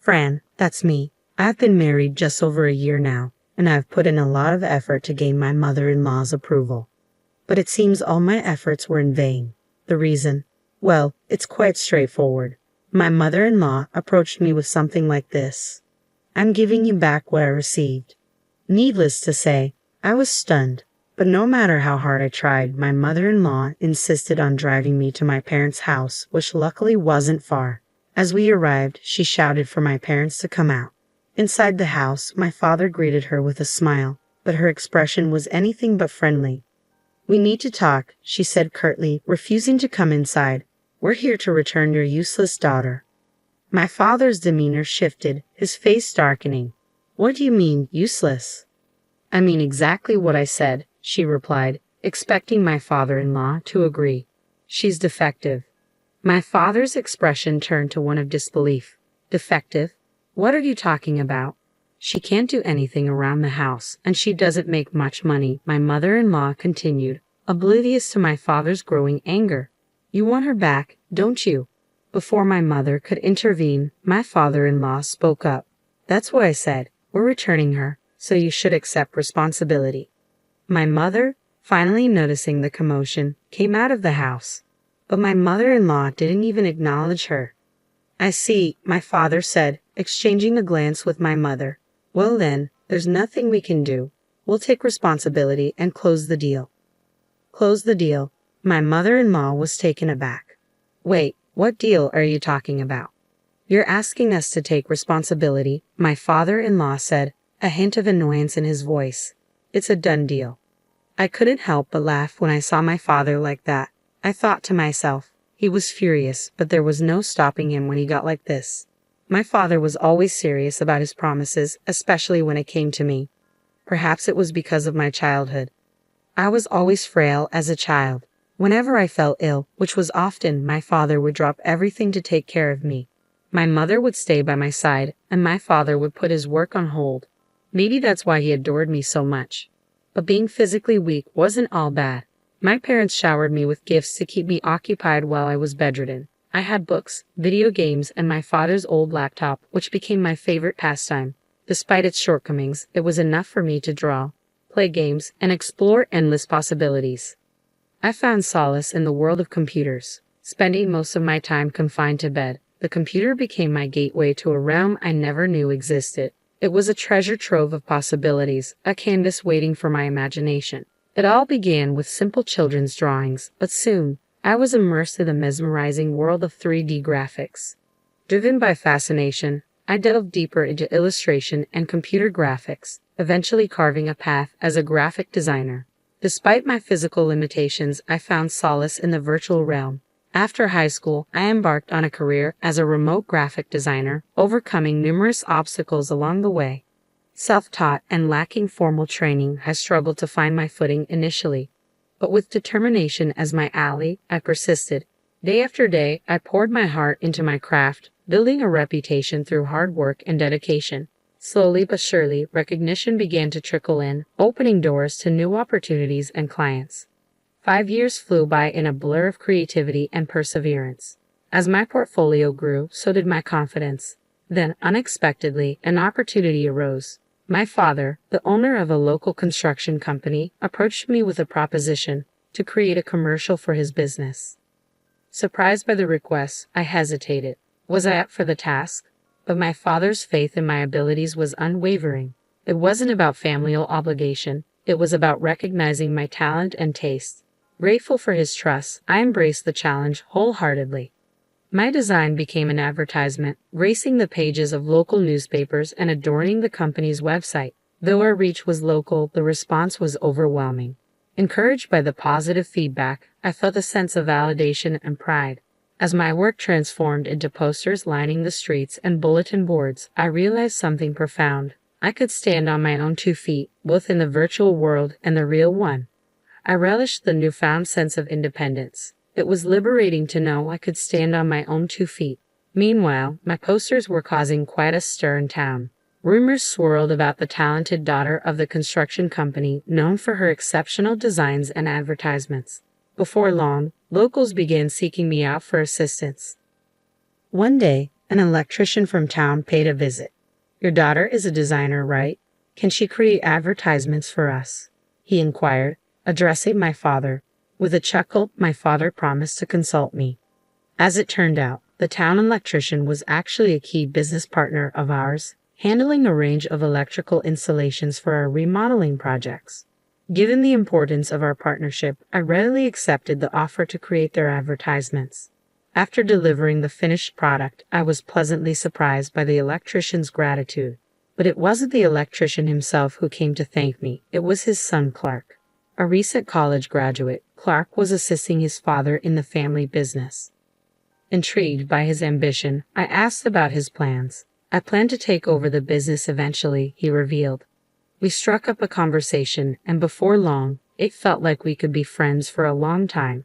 Fran, that's me. I've been married just over a year now, and I've put in a lot of effort to gain my mother-in-law's approval. But it seems all my efforts were in vain. The reason? Well, it's quite straightforward. My mother-in-law approached me with something like this. I'm giving you back what I received. Needless to say, I was stunned, but no matter how hard I tried, my mother-in-law insisted on driving me to my parents' house, which luckily wasn't far. As we arrived, she shouted for my parents to come out. Inside the house, my father greeted her with a smile, but her expression was anything but friendly. We need to talk, she said curtly, refusing to come inside. We're here to return your useless daughter. My father's demeanor shifted, his face darkening. What do you mean, useless? I mean exactly what I said, she replied, expecting my father-in-law to agree. She's defective. My father's expression turned to one of disbelief. Defective? What are you talking about? She can't do anything around the house, and she doesn't make much money, my mother-in-law continued, oblivious to my father's growing anger. You want her back, don't you? Before my mother could intervene, my father-in-law spoke up. That's what I said. We're returning her, so you should accept responsibility. My mother, finally noticing the commotion, came out of the house. But my mother-in-law didn't even acknowledge her. I see, my father said, exchanging a glance with my mother. Well then, there's nothing we can do. We'll take responsibility and close the deal. Close the deal. My mother-in-law was taken aback. Wait, what deal are you talking about? You're asking us to take responsibility, my father-in-law said, a hint of annoyance in his voice. It's a done deal. I couldn't help but laugh when I saw my father like that. I thought to myself, he was furious, but there was no stopping him when he got like this. My father was always serious about his promises, especially when it came to me. Perhaps it was because of my childhood. I was always frail as a child. Whenever I fell ill, which was often, my father would drop everything to take care of me. My mother would stay by my side, and my father would put his work on hold. Maybe that's why he adored me so much. But being physically weak wasn't all bad. My parents showered me with gifts to keep me occupied while I was bedridden. I had books, video games, and my father's old laptop, which became my favorite pastime. Despite its shortcomings, it was enough for me to draw, play games, and explore endless possibilities. I found solace in the world of computers. Spending most of my time confined to bed, the computer became my gateway to a realm I never knew existed. It was a treasure trove of possibilities, a canvas waiting for my imagination. It all began with simple children's drawings, but soon, I was immersed in the mesmerizing world of 3D graphics. Driven by fascination, I delved deeper into illustration and computer graphics, eventually carving a path as a graphic designer. Despite my physical limitations, I found solace in the virtual realm. After high school, I embarked on a career as a remote graphic designer, overcoming numerous obstacles along the way. Self-taught and lacking formal training, I struggled to find my footing initially. But with determination as my ally, I persisted. Day after day, I poured my heart into my craft, building a reputation through hard work and dedication. Slowly but surely, recognition began to trickle in, opening doors to new opportunities and clients. 5 years flew by in a blur of creativity and perseverance. As my portfolio grew, so did my confidence. Then, unexpectedly, an opportunity arose. My father, the owner of a local construction company, approached me with a proposition to create a commercial for his business. Surprised by the request, I hesitated. Was I up for the task? But my father's faith in my abilities was unwavering. It wasn't about familial obligation. It was about recognizing my talent and taste. Grateful for his trust, I embraced the challenge wholeheartedly. My design became an advertisement, gracing the pages of local newspapers and adorning the company's website. Though our reach was local, the response was overwhelming. Encouraged by the positive feedback, I felt a sense of validation and pride. As my work transformed into posters lining the streets and bulletin boards, I realized something profound. I could stand on my own 2 feet, both in the virtual world and the real one. I relished the newfound sense of independence. It was liberating to know I could stand on my own 2 feet. Meanwhile, my posters were causing quite a stir in town. Rumors swirled about the talented daughter of the construction company, known for her exceptional designs and advertisements. Before long, locals began seeking me out for assistance. One day, An electrician from town paid a visit. Your daughter is a designer, right? Can she create advertisements for us? He inquired, addressing my father. With a chuckle, my father promised to consult me. As it turned out, the town electrician was actually a key business partner of ours, handling a range of electrical installations for our remodeling projects. Given the importance of our partnership, I readily accepted the offer to create their advertisements. After delivering the finished product, I was pleasantly surprised by the electrician's gratitude. But it wasn't the electrician himself who came to thank me, it was his son Clark. A recent college graduate, Clark was assisting his father in the family business. Intrigued by his ambition, I asked about his plans. I plan to take over the business eventually, he revealed. We struck up a conversation, and before long, it felt like we could be friends for a long time.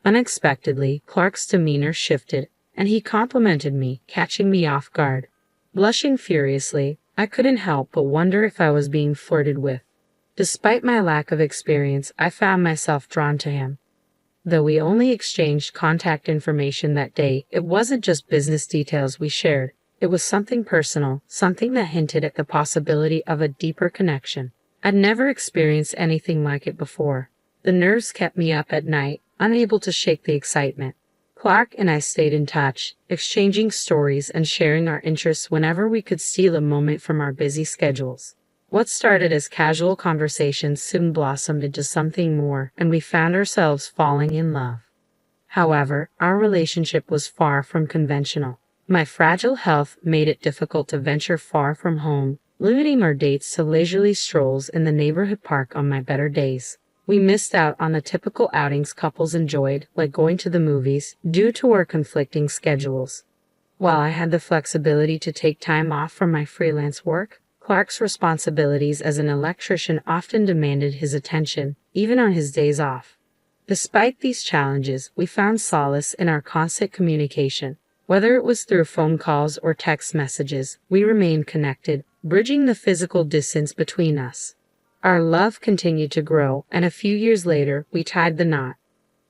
Unexpectedly, Clark's demeanor shifted, and he complimented me, catching me off guard. Blushing furiously, I couldn't help but wonder if I was being flirted with. Despite my lack of experience, I found myself drawn to him. Though we only exchanged contact information that day, it wasn't just business details we shared. It was something personal, something that hinted at the possibility of a deeper connection. I'd never experienced anything like it before. The nerves kept me up at night, unable to shake the excitement. Clark and I stayed in touch, exchanging stories and sharing our interests whenever we could steal a moment from our busy schedules. What started as casual conversations soon blossomed into something more, and we found ourselves falling in love. However, our relationship was far from conventional. My fragile health made it difficult to venture far from home, limiting our dates to leisurely strolls in the neighborhood park on my better days. We missed out on the typical outings couples enjoyed, like going to the movies, due to our conflicting schedules. While I had the flexibility to take time off from my freelance work, Clark's responsibilities as an electrician often demanded his attention, even on his days off. Despite these challenges, we found solace in our constant communication. Whether it was through phone calls or text messages, we remained connected, bridging the physical distance between us. Our love continued to grow, and a few years later, we tied the knot.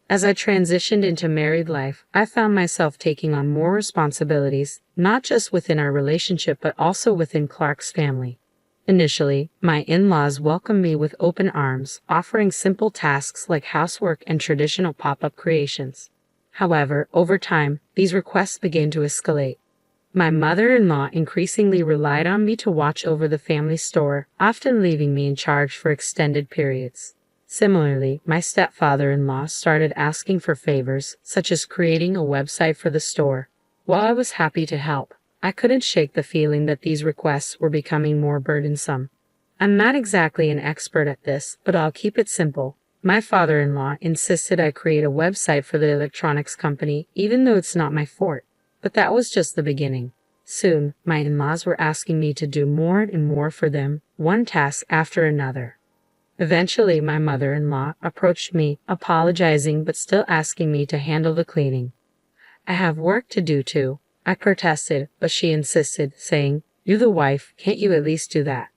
As I transitioned into married life, I found myself taking on more responsibilities, not just within our relationship but also within Clark's family. Initially, my in-laws welcomed me with open arms, offering simple tasks like housework and traditional pop-up creations. However, over time, these requests began to escalate. My mother-in-law increasingly relied on me to watch over the family store, often leaving me in charge for extended periods. Similarly, my stepfather-in-law started asking for favors, such as creating a website for the store. While I was happy to help, I couldn't shake the feeling that these requests were becoming more burdensome. I'm not exactly an expert at this, but I'll keep it simple. My father-in-law insisted I create a website for the electronics company, even though it's not my forte. But that was just the beginning. Soon, my in-laws were asking me to do more and more for them, one task after another. Eventually, my mother-in-law approached me, apologizing but still asking me to handle the cleaning. I have work to do too, I protested, but she insisted, saying, "You're the wife, can't you at least do that?"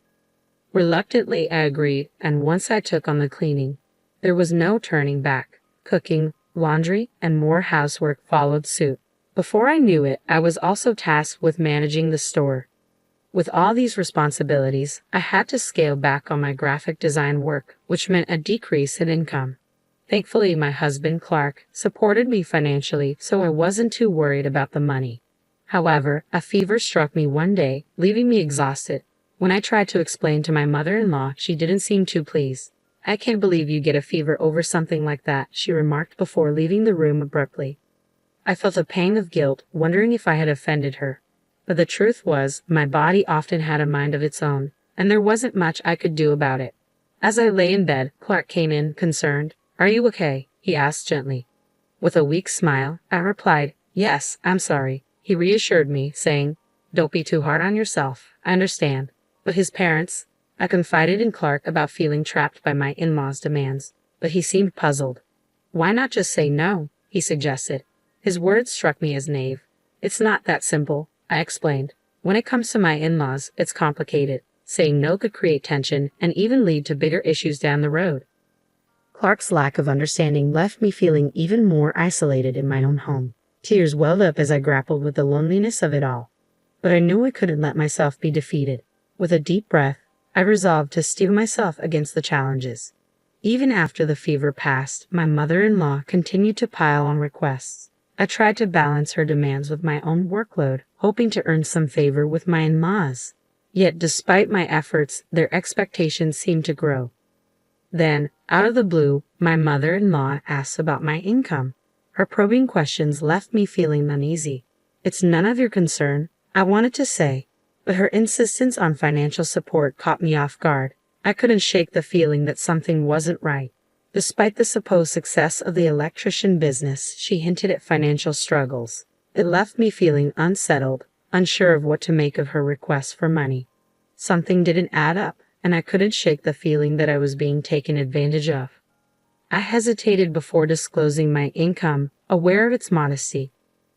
Reluctantly, I agreed, and once I took on the cleaning, there was no turning back. Cooking, laundry, and more housework followed suit. Before I knew it, I was also tasked with managing the store. With all these responsibilities, I had to scale back on my graphic design work, which meant a decrease in income. Thankfully, my husband, Clark, supported me financially, so I wasn't too worried about the money. However, a fever struck me one day, leaving me exhausted. When I tried to explain to my mother-in-law, she didn't seem too pleased. "I can't believe you get a fever over something like that," she remarked before leaving the room abruptly. I felt a pang of guilt, wondering if I had offended her. But the truth was, my body often had a mind of its own, and there wasn't much I could do about it. As I lay in bed, Clark came in, concerned. "Are you okay?" he asked gently. With a weak smile, I replied, "Yes, I'm sorry." He reassured me, saying, "Don't be too hard on yourself. I understand." But his parents? I confided in Clark about feeling trapped by my in-laws' demands, but he seemed puzzled. "Why not just say no?" he suggested. His words struck me as naive. "It's not that simple," I explained. "When it comes to my in-laws, it's complicated. Saying no could create tension and even lead to bigger issues down the road." Clark's lack of understanding left me feeling even more isolated in my own home. Tears welled up as I grappled with the loneliness of it all. But I knew I couldn't let myself be defeated. With a deep breath, I resolved to steel myself against the challenges. Even after the fever passed, my mother-in-law continued to pile on requests. I tried to balance her demands with my own workload, hoping to earn some favor with my in-laws. Yet despite my efforts, their expectations seemed to grow. Then, out of the blue, my mother-in-law asked about my income. Her probing questions left me feeling uneasy. "It's none of your concern," I wanted to say, but her insistence on financial support caught me off guard. I couldn't shake the feeling that something wasn't right. Despite the supposed success of the electrician business, she hinted at financial struggles. It left me feeling unsettled, unsure of what to make of her request for money. Something didn't add up, and I couldn't shake the feeling that I was being taken advantage of. I hesitated before disclosing my income, aware of its modesty.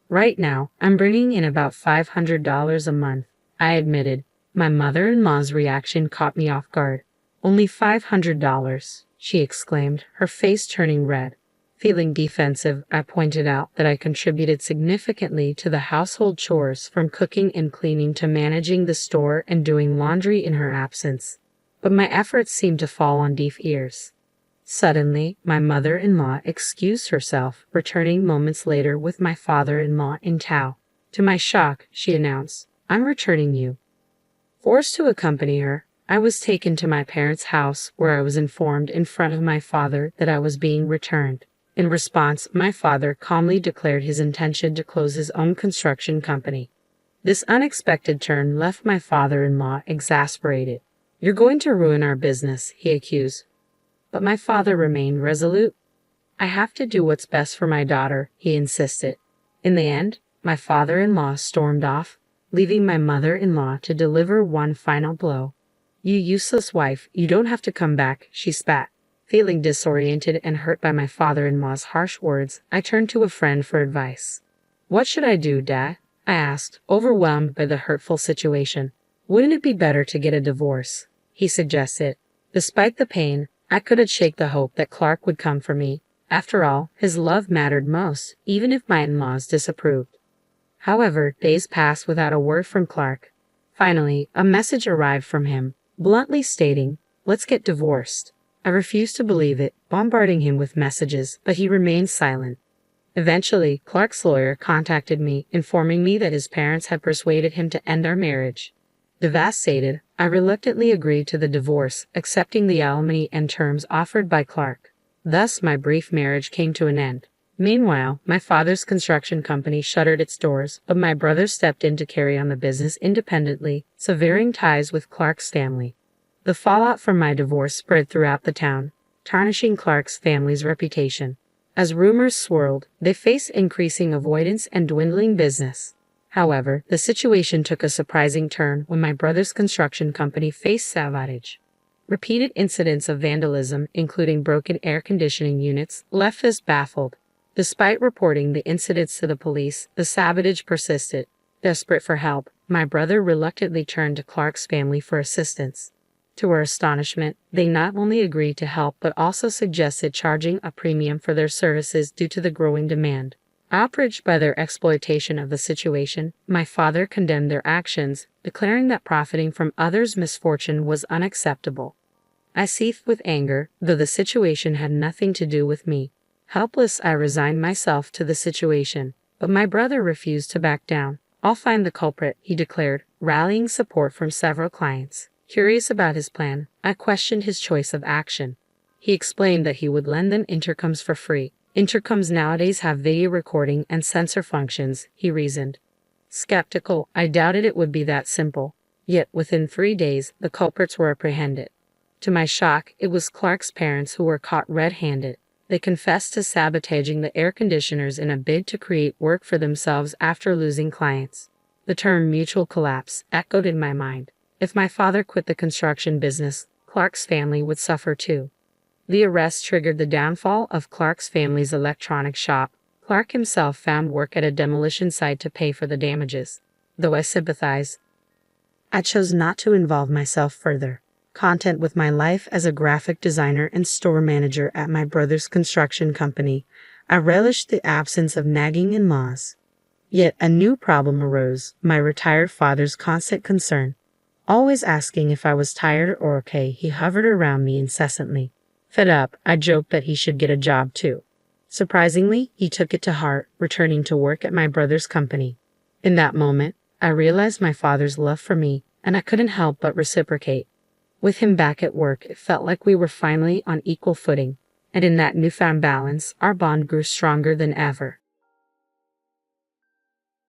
"Right now, I'm bringing in about $500 a month," I admitted. My mother-in-law's reaction caught me off guard. "Only $500, she exclaimed, her face turning red. Feeling defensive, I pointed out that I contributed significantly to the household chores, from cooking and cleaning to managing the store and doing laundry in her absence. But my efforts seemed to fall on deaf ears. Suddenly, my mother-in-law excused herself, returning moments later with my father-in-law in tow. To my shock, she announced, "I'm returning you." Forced to accompany her, I was taken to my parents' house, where I was informed in front of my father that I was being returned. In response, my father calmly declared his intention to close his own construction company. This unexpected turn left my father-in-law exasperated. "You're going to ruin our business," he accused. But my father remained resolute. "I have to do what's best for my daughter," he insisted. In the end, my father-in-law stormed off, leaving my mother-in-law to deliver one final blow. "You useless wife, you don't have to come back," she spat. Feeling disoriented and hurt by my father-in-law's harsh words, I turned to a friend for advice. "What should I do, Dad?" I asked, overwhelmed by the hurtful situation. "Wouldn't it be better to get a divorce?" he suggested. Despite the pain, I couldn't shake the hope that Clark would come for me. After all, his love mattered most, even if my in-laws disapproved. However, days passed without a word from Clark. Finally, a message arrived from him, bluntly stating, "Let's get divorced." I refused to believe it, bombarding him with messages, but he remained silent. Eventually, Clark's lawyer contacted me, informing me that his parents had persuaded him to end our marriage. Devastated, I reluctantly agreed to the divorce, accepting the alimony and terms offered by Clark. Thus, my brief marriage came to an end. Meanwhile, my father's construction company shuttered its doors, but my brother stepped in to carry on the business independently, severing ties with Clark's family. The fallout from my divorce spread throughout the town, tarnishing Clark's family's reputation. As rumors swirled, they faced increasing avoidance and dwindling business. However, the situation took a surprising turn when my brother's construction company faced sabotage. Repeated incidents of vandalism, including broken air conditioning units, left us baffled. Despite reporting the incidents to the police, the sabotage persisted. Desperate for help, my brother reluctantly turned to Clark's family for assistance. To our astonishment, they not only agreed to help but also suggested charging a premium for their services due to the growing demand. Outraged by their exploitation of the situation, my father condemned their actions, declaring that profiting from others' misfortune was unacceptable. I seethed with anger, though the situation had nothing to do with me. Helpless, I resigned myself to the situation, but my brother refused to back down. "I'll find the culprit," he declared, rallying support from several clients. Curious about his plan, I questioned his choice of action. He explained that he would lend them intercoms for free. Intercoms nowadays have video recording and sensor functions, he reasoned. Skeptical, I doubted it would be that simple. Yet, within 3 days, the culprits were apprehended. To my shock, it was Clark's parents who were caught red-handed. They confessed to sabotaging the air conditioners in a bid to create work for themselves after losing clients. The term mutual collapse echoed in my mind. If my father quit the construction business, Clark's family would suffer too. The arrest triggered the downfall of Clark's family's electronics shop. Clark himself found work at a demolition site to pay for the damages. Though I sympathized, I chose not to involve myself further. Content with my life as a graphic designer and store manager at my brother's construction company, I relished the absence of nagging in-laws. Yet a new problem arose, my retired father's constant concern. Always asking if I was tired or okay, he hovered around me incessantly. Fed up, I joked that he should get a job too. Surprisingly, he took it to heart, returning to work at my brother's company. In that moment, I realized my father's love for me, and I couldn't help but reciprocate. With him back at work, it felt like we were finally on equal footing, and in that newfound balance, our bond grew stronger than ever.